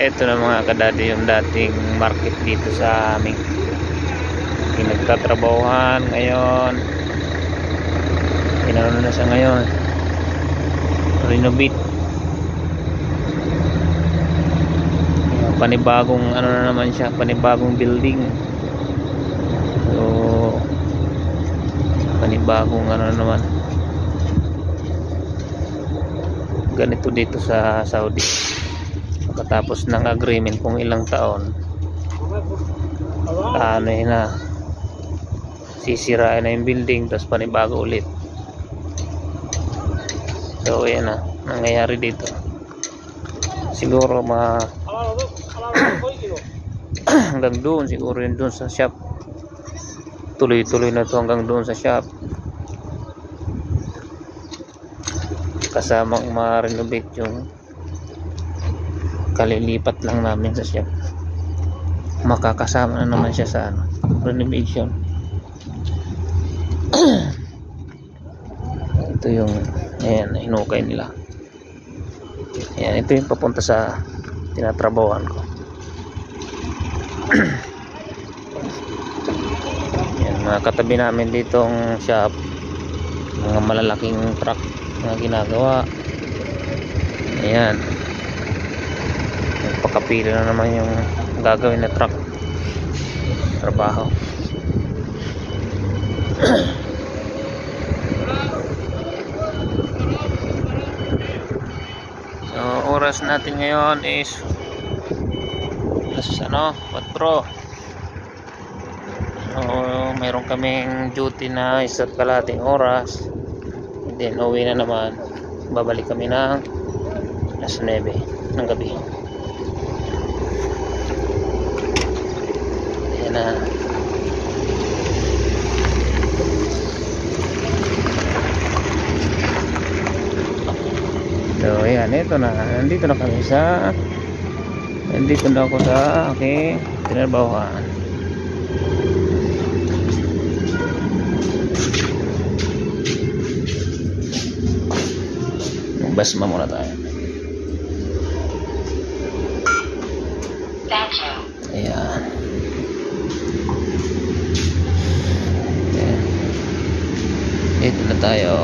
Ito na mga kadadi yung dating market dito sa aming pinagtatrabahuhan ngayon. Inano na siya ngayon, renovate. Panibagong ano na naman siya, panibagong building. So panibagong ano na naman, ganito dito sa Saudi. Pagkatapos ng agreement kung ilang taon, ano na, sisirain na yung building, tapos panibago ulit. So yan na nangyayari dito. Siguro hanggang doon, siguro yun doon sa shop, tuloy-tuloy na to hanggang doon sa shop, kasamang ma-renovate yung kalilipat lang namin sa shop. Makakasama na naman siya sa renovation. Ito yung ayan, hinukay nila. Ayan, ito yung papunta sa tinatrabawan ko. Ayan, mga katabi namin ditong shop, mga malalaking truck na ginagawa. Ayan, pakapila na naman yung gagawin na truck trabaho. So oras natin ngayon is alas 4. So mayroon kaming duty na 1.5 oras, and then uwi na naman. Babalik kami ng alas 9 ng gabi. Ayan na. So ayan, ito na, nandito na kami sa, nandito na ako sa aking tinatrabahuhan. Basma muna tayo. Ayan. Ayan, dito na tayo.